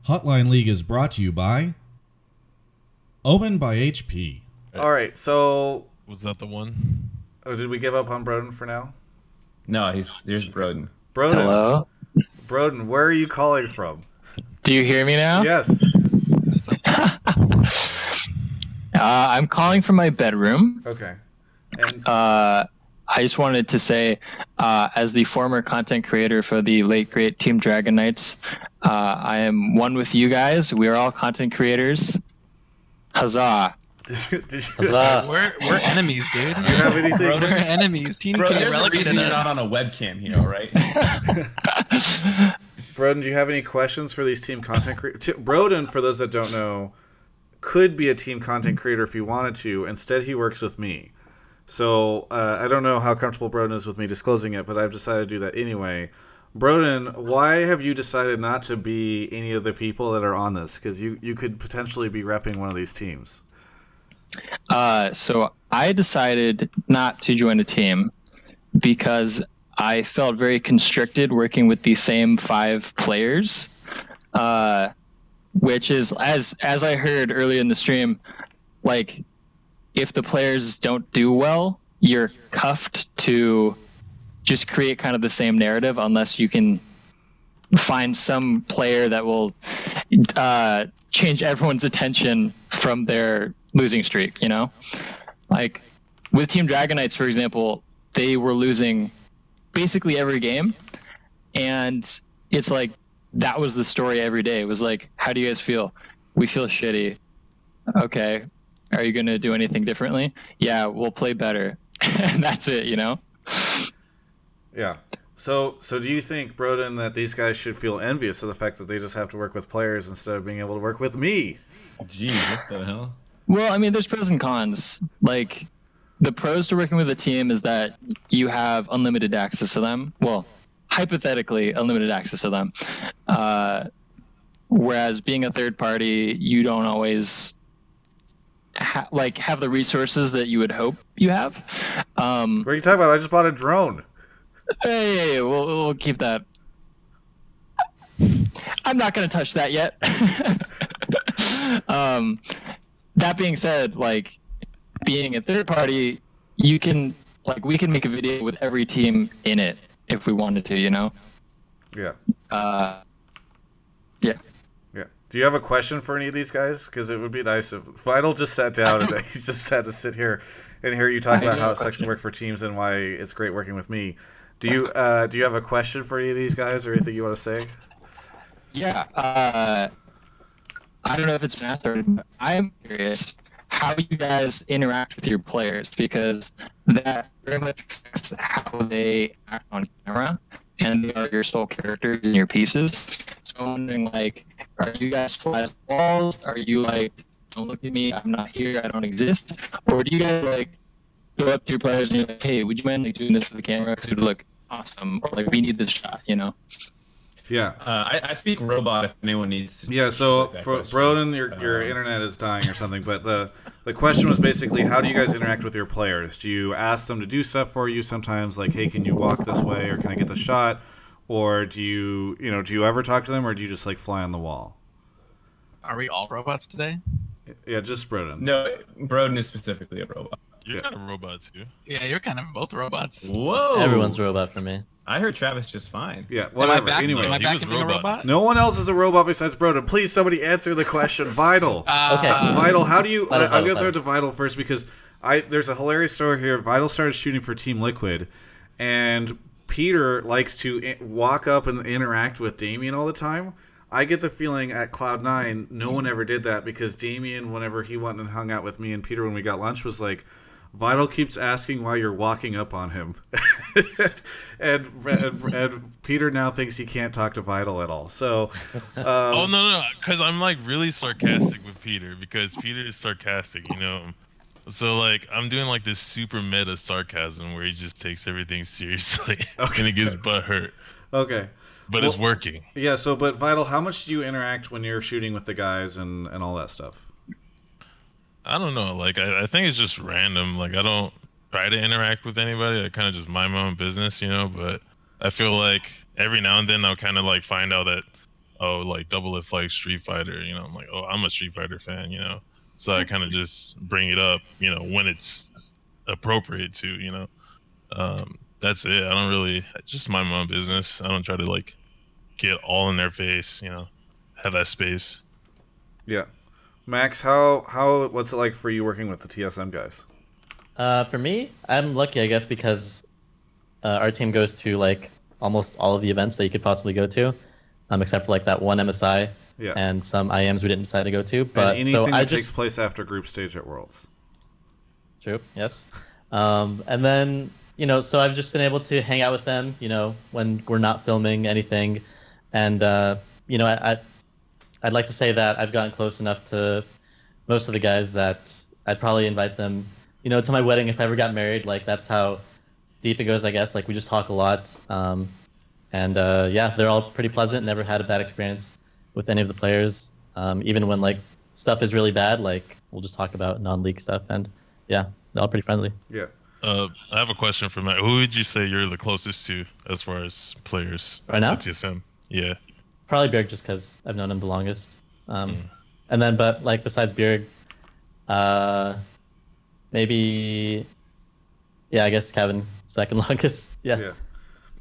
Hotline League is brought to you by Omen by HP. All right, so was that the one? Oh, did we give up on Brodin for now? No, there's Brodin. Brodin. Hello? Brodin, where are you calling from? Do you hear me now? Yes. I'm calling from my bedroom. Okay. And I just wanted to say, as the former content creator for the late great Team Dragon Knights, I am one with you guys. We are all content creators. Huzzah! Huzzah. We're enemies, dude. Do you have anything? We're enemies. Team Bro, can there's a relegate reason you're us. not on a webcam here, right? Brodin, do you have any questions for these team content creators? Brodin, for those that don't know, could be a team content creator if he wanted to. Instead, he works with me. So I don't know how comfortable Brodin is with me disclosing it, but I've decided to do that anyway. Brodin, why have you decided not to be any of the people that are on this? Because you could potentially be repping one of these teams. So I decided not to join a team because I felt very constricted working with the same 5 players, which is, as I heard earlier in the stream, like, if the players don't do well, you're cuffed to just create kind of the same narrative unless you can find some player that will change everyone's attention from their losing streak, you know? Like, with Team Dragon Knights, for example, they were losing basically every game, and it's like, that was the story every day. It was like, how do you guys feel? We feel shitty. Okay. Are you going to do anything differently? Yeah, we'll play better. And that's it, you know? Yeah. So do you think, Brodin, that these guys should feel envious of the fact that they just have to work with players instead of being able to work with me? Jeez, what the hell? Well, I mean, there's pros and cons. Like, the pros to working with a team is that you have unlimited access to them. Well, hypothetically, unlimited access to them. Whereas being a third party, you don't always have the resources that you would hope you have. What are you talking about? I just bought a drone. Hey, we'll keep that. I'm not going to touch that yet. That being said, like, being a third party, you can, like, we can make a video with every team in it if we wanted to, you know? Yeah. Yeah. Yeah. Do you have a question for any of these guys? Because it would be nice if Vital just sat down and he just had to sit here and hear you talk about how it sucks to work for teams and why it's great working with me. Do you have a question for any of these guys or anything you want to say? Yeah. I don't know if it's been answered, but I'm curious how you guys interact with your players, because that very much affects how they act on camera, and they are your sole characters in your pieces. So I'm wondering, like, are you guys flat as walls? Are you like, don't look at me, I'm not here, I don't exist? Or do you guys, like, go up to your players and you're like, hey, would you mind, like, doing this for the camera because it would look awesome? Or, like, we need this shot, you know? Yeah. I speak robot if anyone needs to. Yeah, so like for Brodin, your internet is dying or something, but the question was basically, how do you guys interact with your players? Do you ask them to do stuff for you sometimes, like, hey, can you walk this way, or can I get the shot? Or do you ever talk to them, or do you just, like, fly on the wall? Are we all robots today? Yeah, just Brodin. No, Brodin is specifically a robot. You're kind of a robot too. Yeah, you're kind of both robots. Whoa! Everyone's a robot for me. I heard Travis just fine. Yeah, whatever. Am Anyway, I he back was to being a robot? no one else is a robot besides Brodin. Please, somebody answer the question. Vital. Okay. Vital, how do you... Vital, I'm going to Vital. throw it to Vital first because there's a hilarious story here. Vital started shooting for Team Liquid, and Peter likes to walk up and interact with Damien all the time. I get the feeling at Cloud9, no one ever did that because Damien, whenever he went and hung out with me and Peter when we got lunch, was like, Vital keeps asking why you're walking up on him. and Peter now thinks he can't talk to Vital at all. So, Oh no, because I'm like really sarcastic with Peter because Peter is sarcastic, you know. So like I'm doing like this super meta sarcasm where he just takes everything seriously and it gets butt hurt. Okay. But it's working. Yeah, so but Vital, how much do you interact when you're shooting with the guys and all that stuff? I don't know. Like I think it's just random. Like I don't try to interact with anybody. I kind of just mind my own business, you know. But I feel like every now and then I'll kind of like find out that oh, like Double If like Street Fighter, you know, I'm like, oh, I'm a Street Fighter fan, you know, so I kind of just bring it up, you know, when it's appropriate to, you know. That's it. I don't really just mind my own business. I don't try to like get all in their face, you know, have that space. Yeah. Max, how what's it like for you working with the TSM guys? For me, I'm lucky, I guess, because our team goes to like almost all of the events that you could possibly go to, except for like that one MSI and some IMs we didn't decide to go to. But and anything so that takes place after group stage at Worlds. True. Yes. And then, you know, so I've just been able to hang out with them, you know, when we're not filming anything, and you know, I'd like to say that I've gotten close enough to most of the guys that I'd probably invite them, you know, to my wedding if I ever got married. Like, that's how deep it goes, I guess. Like, we just talk a lot. And yeah, they're all pretty pleasant. Never had a bad experience with any of the players. Even when, like, stuff is really bad, like, we'll just talk about non-league stuff. And yeah, they're all pretty friendly. Yeah. I have a question for Matt. Who would you say you're the closest to as far as players right now? at TSM? Yeah. Probably Bjerg, just because I've known him the longest. And then, but like besides Bjerg, maybe, yeah, I guess Kevin second longest. Yeah.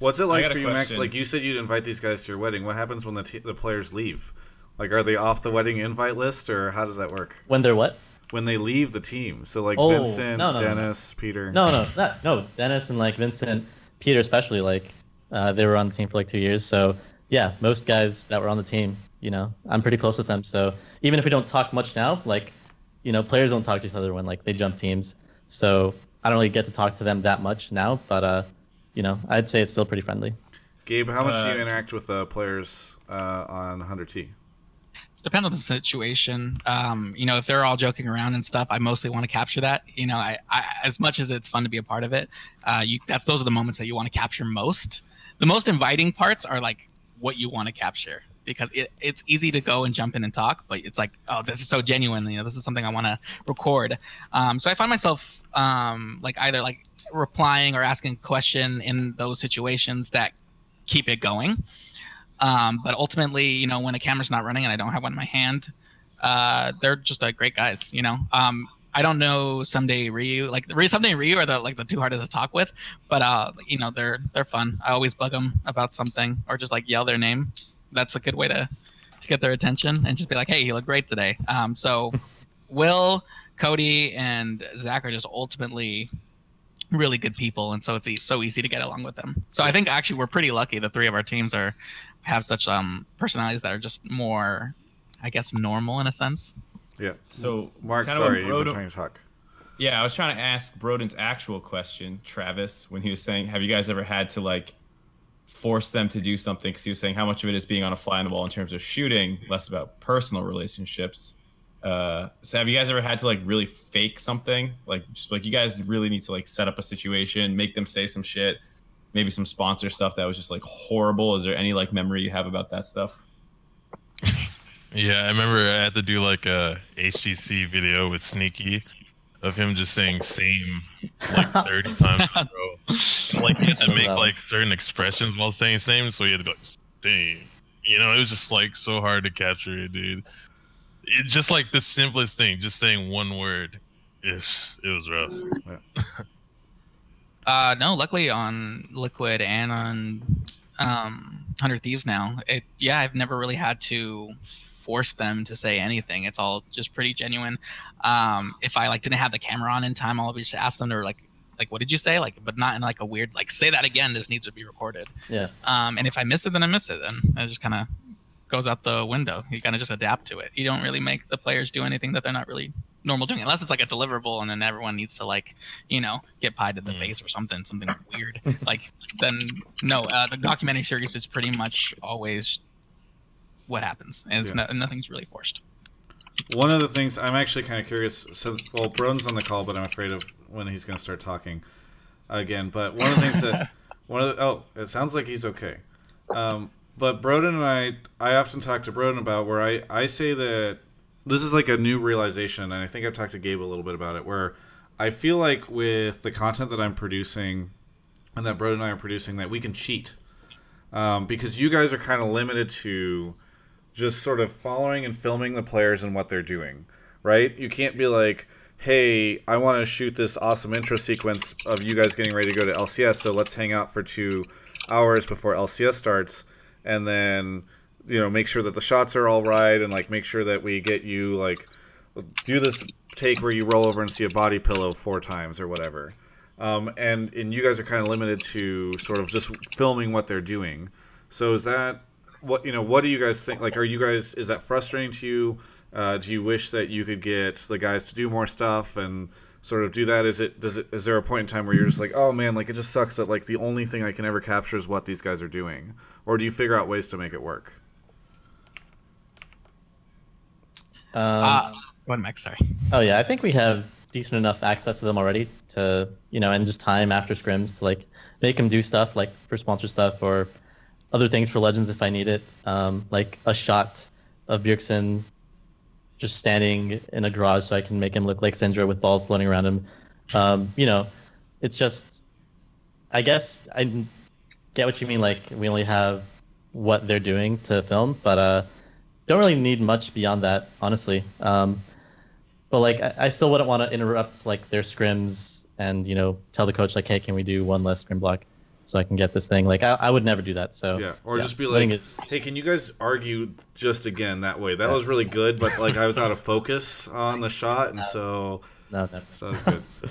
What's it I like got for a you, Max? question. Like you said, you'd invite these guys to your wedding. What happens when the players leave? Like, are they off the wedding invite list, or how does that work? When they're what? When they leave the team. So like Oh, Vincent, no. Dennis, Peter. No, Dennis and like Vincent, Peter especially, like they were on the team for like 2 years. So yeah, most guys that were on the team, you know, I'm pretty close with them. So even if we don't talk much now, like, you know, players don't talk to each other when like they jump teams. So I don't really get to talk to them that much now, but you know, I'd say it's still pretty friendly. Gabe, how much do you interact with players on 100T? Depends on the situation. You know, if they're all joking around and stuff, I mostly want to capture that. You know, I as much as it's fun to be a part of it, those are the moments that you want to capture most. The most inviting parts are like what you want to capture, because it's easy to go and jump in and talk, but it's like, oh, this is so genuine. You know, this is something I want to record. So I find myself like either like replying or asking a question in those situations that keep it going. But ultimately, you know, when a camera's not running and I don't have one in my hand, they're just great guys, you know. I don't know Someday Ryu, like Someday and Ryu are the two hardest to talk with, but you know, they're fun. I always bug them about something or just like yell their name. That's a good way to get their attention and just be like, hey, you look great today. So Will, Cody, and Zach are just ultimately really good people, and so it's so easy to get along with them. So I think actually we're pretty lucky. The three of our teams have such personalities that are just more, I guess, normal in a sense. Yeah. So Mark, kind of sorry, what you've been trying to talk. Yeah, I was trying to ask Brodin's actual question, Travis, when he was saying, have you guys ever had to like force them to do something? Because he was saying how much of it is being on a fly on the wall in terms of shooting, less about personal relationships. So have you guys ever had to like really fake something? Like just like you guys really need to like set up a situation, make them say some shit, maybe some sponsor stuff that was just like horrible. Is there any like memory you have about that stuff? Yeah, I remember I had to do like a HTC video with Sneaky of him just saying same like 30 times in a row. Like he had to make like certain expressions while saying same, so he had to go like, same. You know, it was just like so hard to capture it, dude. It's just like the simplest thing, just saying one word. It was rough. No, luckily on Liquid and on 100 Thieves now, I've never really had to force them to say anything. It's all just pretty genuine. If I like didn't have the camera on in time, I'll just ask them to like what did you say? Like, but not in like a weird like say that again. This needs to be recorded. Yeah. And if I miss it, then I miss it, and it just kind of goes out the window. You kind of just adapt to it. You don't really make the players do anything that they're not really normal doing, unless it's like a deliverable and then everyone needs to like, you know, get pied to the face or something weird. Like then no, the documentary series is pretty much always what happens, and it's nothing's really forced. One of the things I'm actually kind of curious. So, well, Brodin's on the call, but I'm afraid of when he's going to start talking again. But one of the things that it sounds like he's okay. But Brodin and I often talk to Brodin about where I say that this is like a new realization, and I think I've talked to Gabe a little bit about it, where I feel like with the content that I'm producing and that Brodin and I are producing, that we can cheat. Because you guys are kind of limited to just sort of following and filming the players and what they're doing, right? You can't be like, hey, I want to shoot this awesome intro sequence of you guys getting ready to go to LCS, so let's hang out for 2 hours before LCS starts, and then, you know, make sure that the shots are all right, and, like, make sure that we get you, like, do this take where you roll over and see a body pillow 4 times or whatever. And you guys are kind of limited to sort of just filming what they're doing. So is that what do you guys think? Like, is that frustrating to you? Do you wish that you could get the guys to do more stuff and sort of do that? Is there a point in time where you're just like, oh man, like it just sucks that like the only thing I can ever capture is what these guys are doing? Or do you figure out ways to make it work? Go ahead, Mike. Sorry. Oh yeah, I think we have decent enough access to them already to, and just time after scrims to like make them do stuff like for sponsor stuff or other things for Legends if I need it. Like a shot of Bjergsen just standing in a garage so I can make him look like Syndra with balls floating around him. It's just, I guess I get what you mean. Like we only have what they're doing to film, but don't really need much beyond that, honestly. But like, I still wouldn't want to interrupt like their scrims and tell the coach like, hey, can we do one less scrim block so I can get this thing? Like, I would never do that. So yeah, or just be like, hey, can you guys argue just again that way? That was really good, but like I was out of focus on the shot, and so no, never. So that was good.